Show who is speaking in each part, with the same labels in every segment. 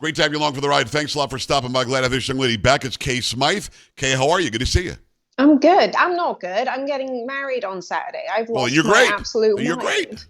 Speaker 1: Great to have you along for the ride. Thanks a lot for stopping by. Glad to have this young lady back. It's Kay Smythe. Kay, how are you? Good to see you.
Speaker 2: I'm good. I'm not good. I'm getting married on Saturday. I've
Speaker 1: Well,
Speaker 2: lost
Speaker 1: you're
Speaker 2: my
Speaker 1: great.
Speaker 2: absolute
Speaker 1: You're great.
Speaker 2: mind.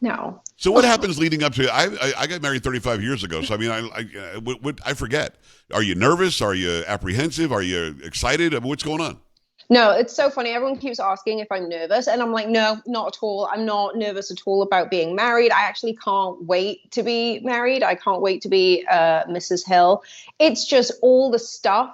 Speaker 2: No.
Speaker 1: So what happens leading up to? I got married 35 years ago. So I mean, I forget. Are you nervous? Are you apprehensive? Are you excited? I mean, what's going on?
Speaker 2: No, it's so funny. Everyone keeps asking if I'm nervous, and I'm like, no, not at all. I'm not nervous at all about being married. I actually can't wait to be married. I can't wait to be Mrs. Hill. It's just all the stuff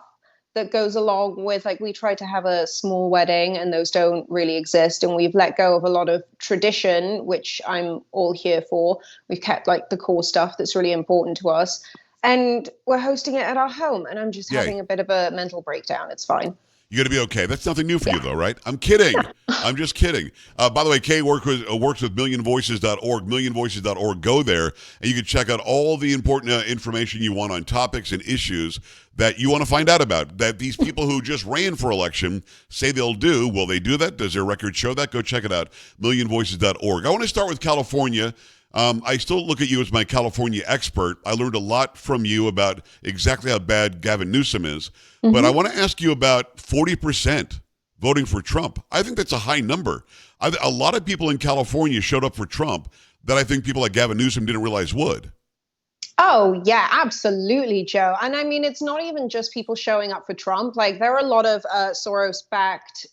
Speaker 2: that goes along with, like, we try to have a small wedding and those don't really exist, and we've let go of a lot of tradition, which I'm all here for. We've kept like the core stuff that's really important to us, and we're hosting it at our home, and I'm just
Speaker 1: Yay.
Speaker 2: having a bit of a mental breakdown. It's fine.
Speaker 1: You're going to be okay. That's nothing new for you, though, right? I'm kidding. I'm just kidding. By the way, Kay works with millionvoices.org, millionvoices.org. Go there, and you can check out all the important information you want on topics and issues that you want to find out about, that these people who just ran for election say they'll do. Will they do that? Does their record show that? Go check it out, millionvoices.org. I want to start with California. I still look at you as my California expert. I learned a lot from you about exactly how bad Gavin Newsom is. But I want to ask you about 40% voting for Trump. I think that's a high number. A lot of people in California showed up for Trump that I think people like Gavin Newsom didn't realize would.
Speaker 2: Oh, yeah, absolutely, Joe. And I mean, it's not even just people showing up for Trump. Like, there are a lot of Soros-backed,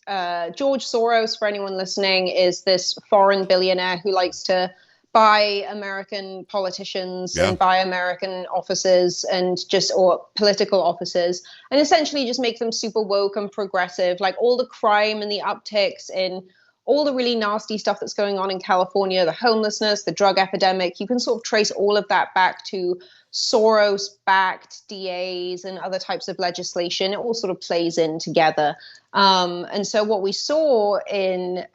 Speaker 2: George Soros, for anyone listening, is this foreign billionaire who likes to buy American politicians and buy American offices and or political offices, and essentially just make them super woke and progressive. Like, all the crime and the upticks in all the really nasty stuff that's going on in California, the homelessness, the drug epidemic, you can sort of trace all of that back to Soros-backed DAs and other types of legislation. It all sort of plays in together. And so what we saw in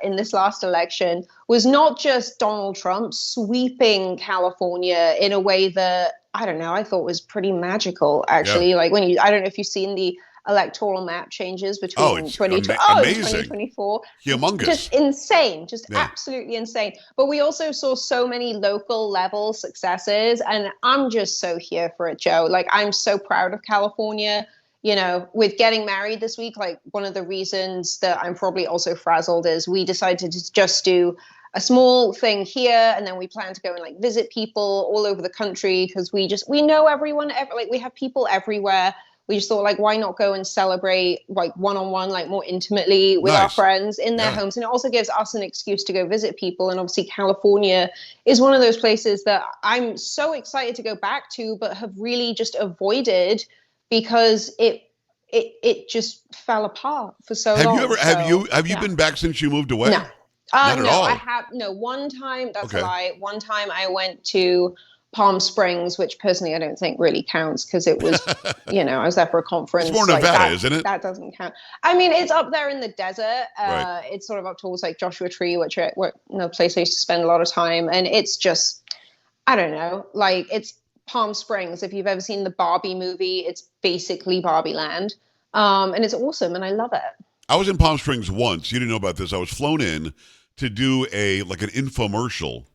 Speaker 2: this last election was not just Donald Trump sweeping California in a way that, I don't know, I thought was pretty magical, actually. Like, I don't know if you've seen the electoral map changes between 2024.
Speaker 1: Humongous.
Speaker 2: Just insane, absolutely insane. But we also saw so many local level successes, and I'm just so here for it, Joe. Like, I'm so proud of California. You know, with getting married this week, like, one of the reasons that I'm probably also frazzled is we decided to just do a small thing here, and then we plan to go and like visit people all over the country, because we know everyone, like, we have people everywhere. We just thought, like, why not go and celebrate, like, one-on-one, like, more intimately with our friends in their homes. And it also gives us an excuse to go visit people. And obviously California is one of those places that I'm so excited to go back to, but have really just avoided because it just fell apart for so long.
Speaker 1: Have you been back since you moved away?
Speaker 2: No.
Speaker 1: Not at all.
Speaker 2: I have one time. That's a lie. One time I went to Palm Springs, which personally I don't think really counts, because it was, I was there for a conference.
Speaker 1: It's more Nevada, isn't it?
Speaker 2: That doesn't count. I mean, it's up there in the desert. It's sort of up towards like Joshua Tree, which are place I used to spend a lot of time. And it's just, I don't know, like, it's Palm Springs. If you've ever seen the Barbie movie, it's basically Barbie Land. And it's awesome, and I love it.
Speaker 1: I was in Palm Springs once. You didn't know about this. I was flown in to do an infomercial.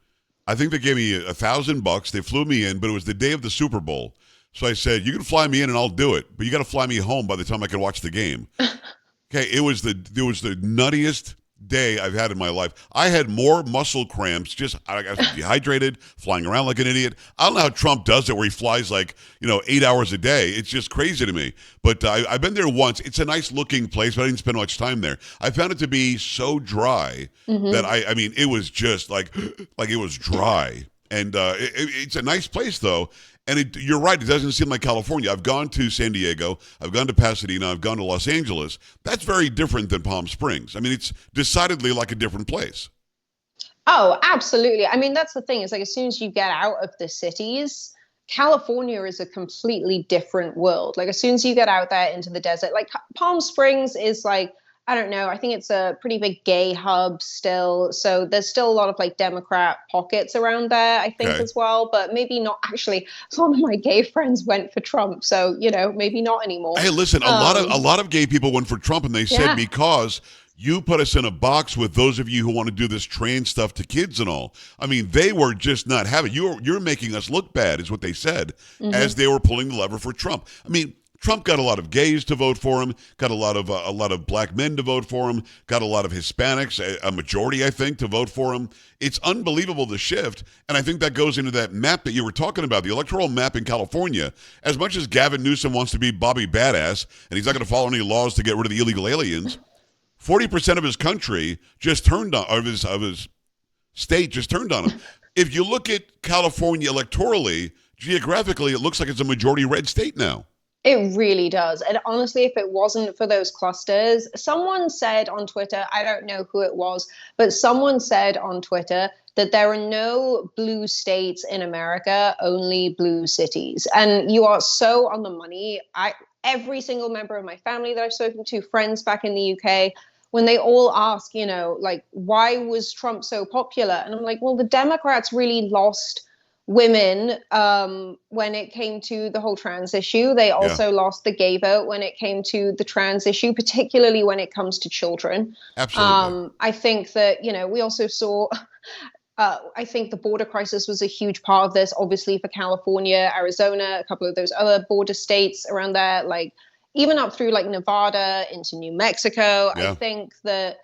Speaker 1: I think they gave me $1,000. They flew me in, but it was the day of the Super Bowl. So I said, you can fly me in and I'll do it, but you got to fly me home by the time I can watch the game. Okay, it was the nuttiest day I've had in my life. I had more muscle cramps. I got dehydrated, flying around like an idiot. I don't know how Trump does it, where he flies 8 hours a day. It's just crazy to me. But I've been there once. It's a nice looking place, but I didn't spend much time there. I found it to be so dry that I mean, it was just like it was dry. And it's a nice place though. And you're right, it doesn't seem like California. I've gone to San Diego, I've gone to Pasadena, I've gone to Los Angeles. That's very different than Palm Springs. I mean, it's decidedly like a different place.
Speaker 2: Oh, absolutely. I mean, that's the thing. Is like, as soon as you get out of the cities, California is a completely different world. Like, as soon as you get out there into the desert, like Palm Springs is like, I don't know, I think it's a pretty big gay hub still. So there's still a lot of like Democrat pockets around there, I think, as well. But maybe not actually. A lot of my gay friends went for Trump. So, maybe not anymore.
Speaker 1: Hey, listen, a lot of gay people went for Trump, and they said because you put us in a box with those of you who want to do this trans stuff to kids and all. I mean, they were just not having you're making us look bad, is what they said, as they were pulling the lever for Trump. I mean, Trump got a lot of gays to vote for him, got a lot of black men to vote for him, got a lot of Hispanics, a majority, I think, to vote for him. It's unbelievable, the shift, and I think that goes into that map that you were talking about, the electoral map in California. As much as Gavin Newsom wants to be Bobby Badass, and he's not going to follow any laws to get rid of the illegal aliens, 40% of his country just turned on, of his state just turned on him. If you look at California electorally, geographically, it looks like it's a majority red state now.
Speaker 2: It really does. And honestly, if it wasn't for those clusters, someone said on Twitter, I don't know who it was, but someone said on Twitter that there are no blue states in America, only blue cities. And you are so on the money. Every single member of my family that I've spoken to, friends back in the UK, when they all ask, like, why was Trump so popular? And I'm like, well, the Democrats really lost women when it came to the whole trans issue. They also lost the gay vote when it came to the trans issue, particularly when it comes to children.
Speaker 1: Absolutely.
Speaker 2: I think that, we also saw, I think the border crisis was a huge part of this, obviously for California, Arizona, a couple of those other border states around there, like even up through like Nevada into New Mexico. I think that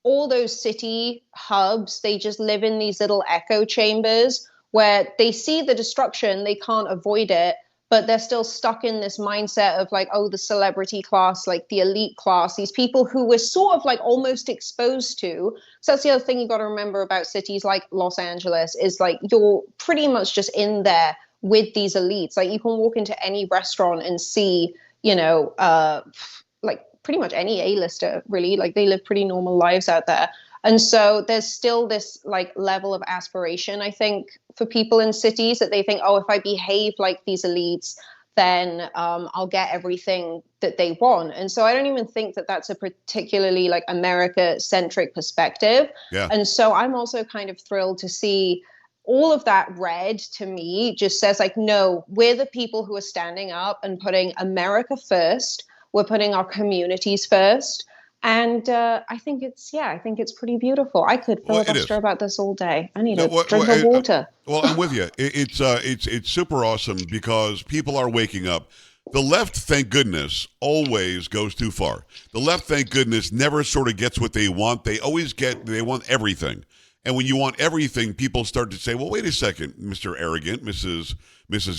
Speaker 2: all those city hubs, they just live in these little echo chambers where they see the destruction, they can't avoid it, but they're still stuck in this mindset of like, oh, the celebrity class, like the elite class, these people who we're sort of like almost exposed to. So that's the other thing you got to remember about cities like Los Angeles is like you're pretty much just in there with these elites. Like you can walk into any restaurant and see, like pretty much any A-lister really, like they live pretty normal lives out there. And so there's still this like level of aspiration, I think, for people in cities that they think, oh, if I behave like these elites, then I'll get everything that they want. And so I don't even think that that's a particularly like America-centric perspective.
Speaker 1: Yeah.
Speaker 2: And so I'm also kind of thrilled to see all of that red to me just says like, no, we're the people who are standing up and putting America first. We're putting our communities first. And I think it's pretty beautiful. I could filibuster about this all day. I need a drink of water.
Speaker 1: Well, I'm with you. It's super awesome because people are waking up. The left, thank goodness, always goes too far. The left, thank goodness, never sort of gets what they want. They want everything. And when you want everything, people start to say, well, wait a second, Mr. Arrogant, Mrs.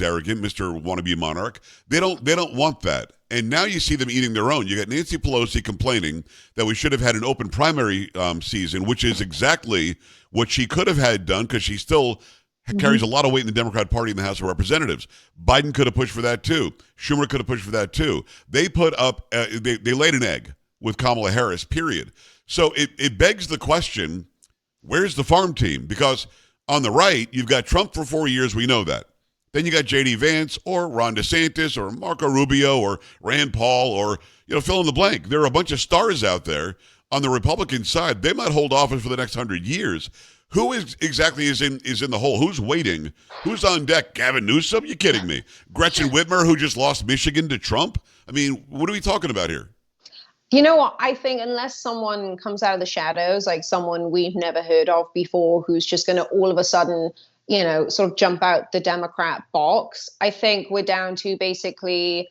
Speaker 1: Arrogant, Mr. Wannabe Monarch. They don't want that. And now you see them eating their own. You got Nancy Pelosi complaining that we should have had an open primary season, which is exactly what she could have had done because she still carries a lot of weight in the Democrat Party in the House of Representatives. Biden could have pushed for that too. Schumer could have pushed for that too. They put up, they laid an egg with Kamala Harris, period. So it begs the question, where's the farm team? Because on the right, you've got Trump for 4 years. We know that. Then you got J.D. Vance or Ron DeSantis or Marco Rubio or Rand Paul or, fill in the blank. There are a bunch of stars out there on the Republican side. They might hold office for the next 100 years. Who exactly is in the hole? Who's waiting? Who's on deck? Gavin Newsom? You kidding me? Gretchen Whitmer, who just lost Michigan to Trump? I mean, what are we talking about here?
Speaker 2: You know what? I think unless someone comes out of the shadows, like someone we've never heard of before, who's just going to all of a sudden, sort of jump out the Democrat box, I think we're down to basically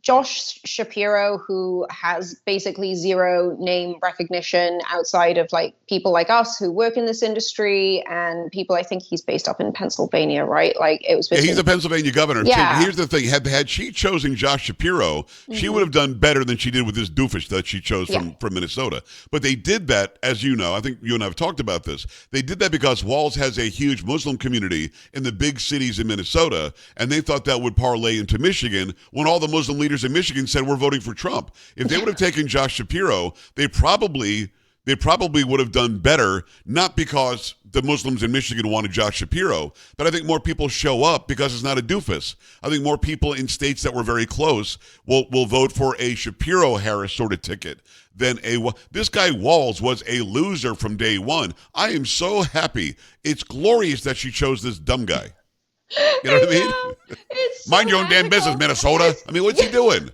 Speaker 2: Josh Shapiro, who has basically zero name recognition outside of like people like us who work in this industry and people. I think he's based up in Pennsylvania, right? Like it was.
Speaker 1: He's a Pennsylvania governor.
Speaker 2: Yeah.
Speaker 1: Here's the thing: had she chosen Josh Shapiro, she would have done better than she did with this doofus that she chose from Minnesota. But they did that, as you know. I think you and I have talked about this. They did that because Walz has a huge Muslim community in the big cities in Minnesota, and they thought that would parlay into Michigan when all the Muslim leaders in Michigan said we're voting for Trump. If they would have taken Josh Shapiro, they probably would have done better, not because the Muslims in Michigan wanted Josh Shapiro, but I think more people show up because it's not a doofus. I think more people in states that were very close will vote for a Shapiro-Harris sort of ticket than this guy Walz was a loser from day one. I am so happy. It's glorious that she chose this dumb guy. You know what I mean?
Speaker 2: It's
Speaker 1: Mind your own damn business, Minnesota. I mean, what's he doing?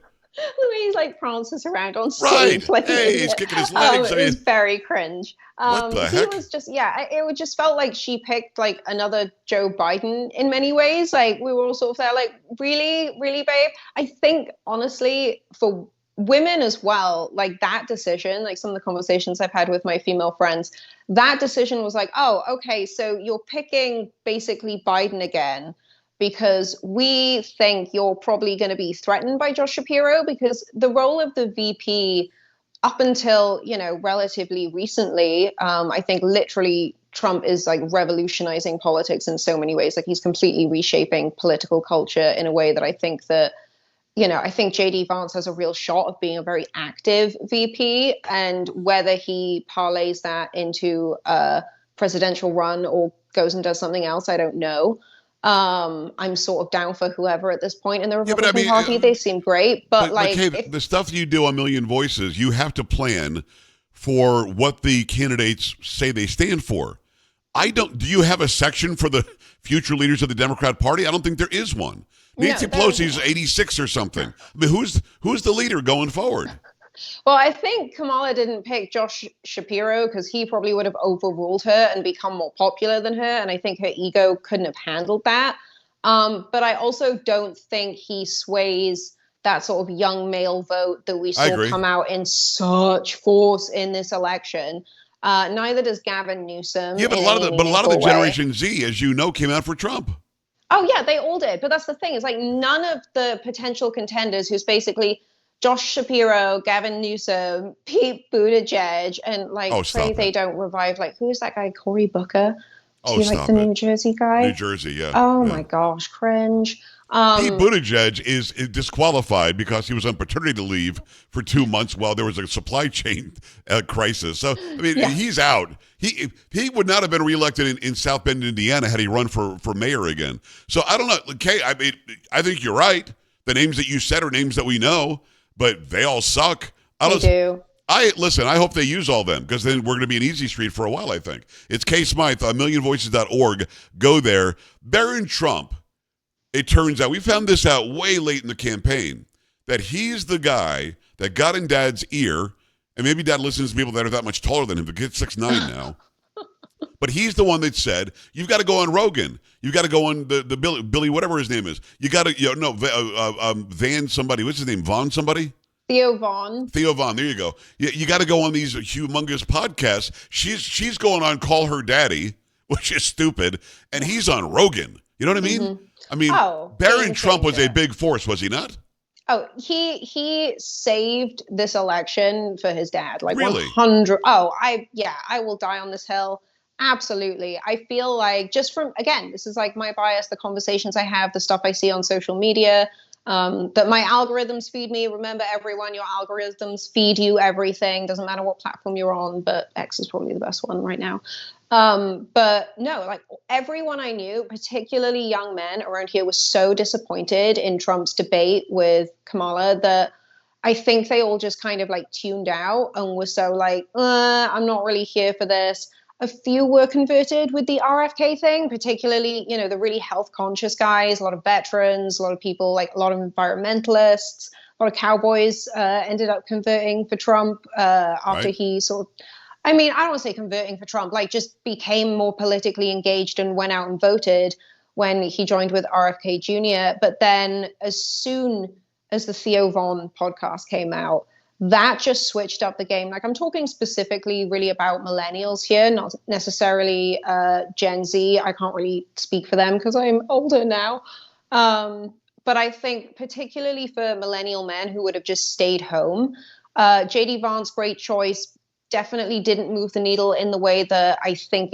Speaker 2: he's like prances around on
Speaker 1: Right.
Speaker 2: stage like an
Speaker 1: Hey, he's
Speaker 2: idiot.
Speaker 1: kicking his legs. I
Speaker 2: It was
Speaker 1: mean,
Speaker 2: very cringe.
Speaker 1: what the
Speaker 2: He
Speaker 1: heck?
Speaker 2: was just, yeah, it just felt like she picked like another Joe Biden in many ways. Like we were all sort of there, like, really, really, babe. I think honestly, for women as well, like that decision, like some of the conversations I've had with my female friends, that decision was like, oh, okay, so you're picking basically Biden again because we think you're probably going to be threatened by Josh Shapiro, because the role of the VP up until, relatively recently, I think literally Trump is like revolutionizing politics in so many ways. Like he's completely reshaping political culture in a way that I think that, I think JD Vance has a real shot of being a very active VP, and whether he parlays that into a presidential run or goes and does something else, I don't know. I'm sort of down for whoever at this point in the
Speaker 1: Yeah, but I
Speaker 2: Republican
Speaker 1: mean,
Speaker 2: Party. They seem great, but
Speaker 1: but
Speaker 2: like,
Speaker 1: Kay, the stuff you do on Million Voices, you have to plan for what the candidates say they stand for. I don't. Do you have a section for the future leaders of the Democrat Party? I don't think there is one. Nancy Pelosi's 86 or something. I mean, who's the leader going forward?
Speaker 2: Well, I think Kamala didn't pick Josh Shapiro because he probably would have overruled her and become more popular than her. And I think her ego couldn't have handled that. But I also don't think he sways that sort of young male vote that we
Speaker 1: I
Speaker 2: saw
Speaker 1: agree.
Speaker 2: come out in such force in this election. Neither does Gavin Newsom.
Speaker 1: Yeah, but
Speaker 2: in
Speaker 1: a lot of
Speaker 2: any
Speaker 1: the
Speaker 2: meaningful way.
Speaker 1: Generation Z, as you know, came out for Trump.
Speaker 2: Oh yeah, they all did. But that's the thing, is like none of the potential contenders, who's basically Josh Shapiro, Gavin Newsom, Pete Buttigieg, and like pray they don't revive, like, who is that guy, Cory Booker? Is he like the New Jersey guy?
Speaker 1: New Jersey, yeah.
Speaker 2: Oh
Speaker 1: yeah.
Speaker 2: my gosh, cringe.
Speaker 1: Pete Buttigieg is disqualified because he was on paternity leave for 2 months while there was a supply chain crisis. So, I mean, he's out. He would not have been reelected in South Bend, Indiana, had he run for mayor again. So, I don't know. Kay, I mean, I think you're right. The names that you said are names that we know, but they all suck.
Speaker 2: They do.
Speaker 1: I hope they use all them, because then we're going to be an easy street for a while, I think. It's Kay Smythe on millionvoices.org. Go there. Barron Trump. It turns out, we found this out way late in the campaign, that he's the guy that got in Dad's ear, and maybe Dad listens to people that are that much taller than him. The kid's 6'9" now. But he's the one that said, you've got to go on Rogan. You've got to go on the Billy, whatever his name is. You got to, Van somebody. What's his name? Vaughn somebody?
Speaker 2: Theo Vaughn.
Speaker 1: Theo Vaughn. There you go. You got to go on these humongous podcasts. She's going on Call Her Daddy, which is stupid, and he's on Rogan. You know what I mean?
Speaker 2: Mm-hmm.
Speaker 1: I mean, Barron Trump was a big force, was he not?
Speaker 2: Oh, he saved this election for his dad. Like
Speaker 1: really?
Speaker 2: 100. Oh, I will die on this hill. Absolutely. I feel like, just from, again, this is like my bias, the conversations I have, the stuff I see on social media, that my algorithms feed me. Remember, everyone, your algorithms feed you everything. Doesn't matter what platform you're on, but X is probably the best one right now. But no, like everyone I knew, particularly young men around here, was so disappointed in Trump's debate with Kamala that I think they all just kind of like tuned out and were so like, I'm not really here for this. A few were converted with the RFK thing, particularly, the really health conscious guys, a lot of veterans, a lot of people, like a lot of environmentalists, a lot of cowboys ended up converting for Trump after he sort of, I mean, I don't want to say converting for Trump, like just became more politically engaged and went out and voted when he joined with RFK Jr. But then as soon as the Theo Vaughn podcast came out, that just switched up the game. Like, I'm talking specifically really about millennials here, not necessarily Gen Z. I can't really speak for them because I'm older now. But I think particularly for millennial men who would have just stayed home, JD Vance, great choice, definitely didn't move the needle in the way that I think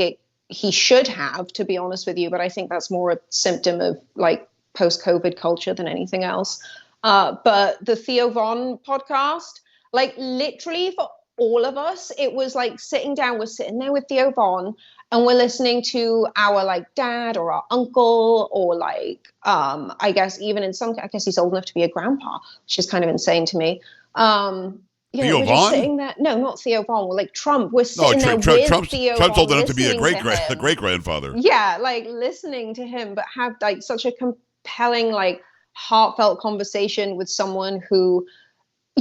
Speaker 2: he should have, to be honest with you. But I think that's more a symptom of like post-COVID culture than anything else. But the Theo Vaughn podcast, like literally for all of us, it was like we're sitting there with Theo Vaughn and we're listening to our like dad or our uncle, or like, I guess even I guess he's old enough to be a grandpa, which is kind of insane to me.
Speaker 1: Theo
Speaker 2: we're
Speaker 1: Vaughn?
Speaker 2: just sitting there. No, not Theo Vaughn. We're like Trump. We're sitting there with Theo Vaughn.
Speaker 1: Trump's old enough to be a great grandfather.
Speaker 2: Yeah, like listening to him, but have like such a compelling, like heartfelt conversation with someone who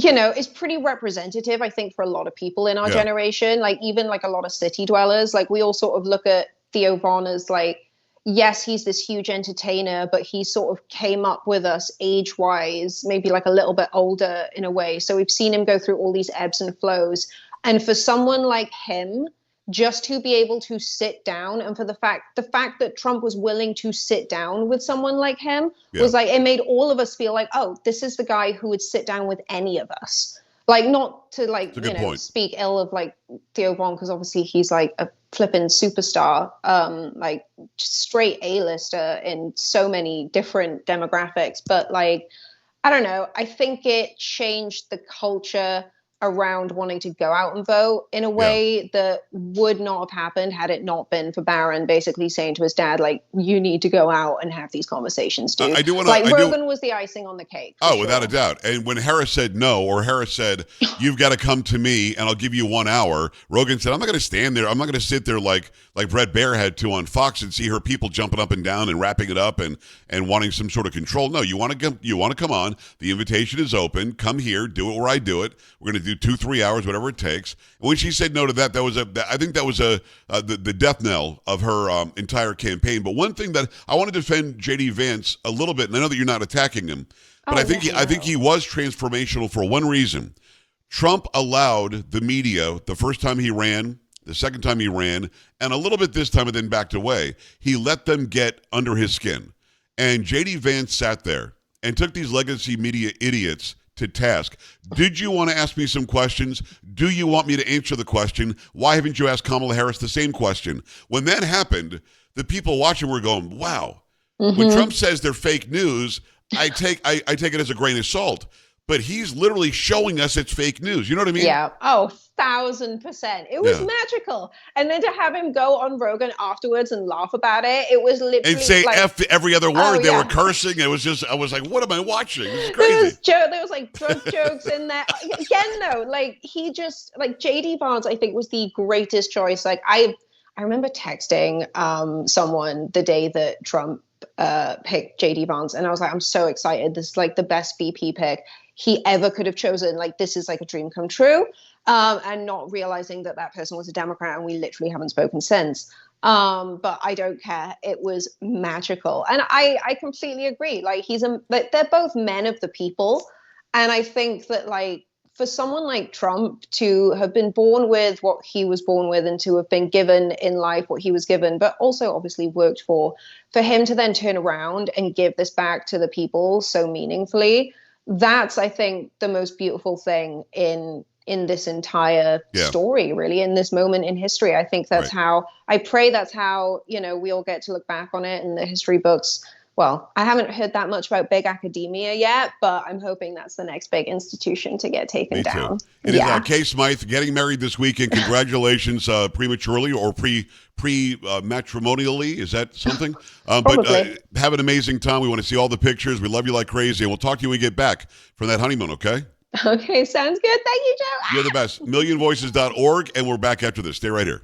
Speaker 2: is pretty representative, I think, for a lot of people in our
Speaker 1: Yeah.
Speaker 2: generation. Like, even like a lot of city dwellers, like we all sort of look at Theo Von as like, yes, he's this huge entertainer, but he sort of came up with us age-wise, maybe like a little bit older in a way. So we've seen him go through all these ebbs and flows. And for someone like him, just to be able to sit down, and for the fact that Trump was willing to sit down with someone like him
Speaker 1: Yeah.
Speaker 2: was like, it made all of us feel like, oh, this is the guy who would sit down with any of us. Like, not to like,
Speaker 1: It's a good point.
Speaker 2: speak ill of like Theo Von, because obviously he's like a flippin' superstar, like straight A-lister in so many different demographics. But like, I don't know, I think it changed the culture around wanting to go out and vote in a
Speaker 1: Yeah.
Speaker 2: way that would not have happened had it not been for Barron basically saying to his dad, like, you need to go out and have these conversations, dude.
Speaker 1: I do want to.
Speaker 2: Like,
Speaker 1: I do.
Speaker 2: Rogan was the icing on the cake.
Speaker 1: Oh, without a doubt. And when Harris said no, or Harris said, "You've got to come to me and I'll give you 1 hour," Rogan said, "I'm not going to stand there. I'm not going to sit there like Brett Baer had to on Fox and see her people jumping up and down and wrapping it up and wanting some sort of control. No, you want to come on. The invitation is open. Come here, do it where I do it. We're going to do 2-3 hours, whatever it takes." And when she said no to that, I think that was the death knell of her entire campaign. But one thing that I want to defend JD Vance a little bit, and I know that you're not attacking him. But I think he was transformational for one reason. Trump allowed the media the first time he ran, the second time he ran, and a little bit this time and then backed away. He let them get under his skin. And J.D. Vance sat there and took these legacy media idiots to task. Did you want to ask me some questions? Do you want me to answer the question? Why haven't you asked Kamala Harris the same question? When that happened, the people watching were going, wow. When Trump says they're fake news, I take it as a grain of salt, but he's literally showing us it's fake news. You know what I mean?
Speaker 2: Yeah. Oh, 1,000%. It was magical. And then to have him go on Rogan afterwards and laugh about it, it was literally
Speaker 1: and say
Speaker 2: like,
Speaker 1: F every other word.
Speaker 2: Oh,
Speaker 1: They
Speaker 2: yeah.
Speaker 1: were cursing. It was just, I was like, what am I watching? This is crazy.
Speaker 2: There was like drug jokes in there. Again, though, like he just like JD Vance, I think, was the greatest choice. Like I remember texting someone the day that Trump picked JD Vance, and I was like, I'm so excited. This is like the best VP pick he ever could have chosen. Like, this is like a dream come true. And not realizing that that person was a Democrat, and we literally haven't spoken since. But I don't care. It was magical. And I completely agree. Like, they're both men of the people. And I think that, like, for someone like Trump to have been born with what he was born with and to have been given in life what he was given, but also obviously worked for him to then turn around and give this back to the people so meaningfully, that's, I think, the most beautiful thing in this entire story, really, in this moment in history. I think that's I pray that's how, we all get to look back on it in the history books. Well, I haven't heard that much about big academia yet, but I'm hoping that's the next big institution to get taken down.
Speaker 1: It is Kay Smythe getting married this weekend. Congratulations, prematurely or matrimonially. Is that something? But have an amazing time. We want to see all the pictures. We love you like crazy, and we'll talk to you when we get back from that honeymoon. Okay.
Speaker 2: Okay, sounds good. Thank you, Joe.
Speaker 1: You're the best. Millionvoices.org, and we're back after this. Stay right here.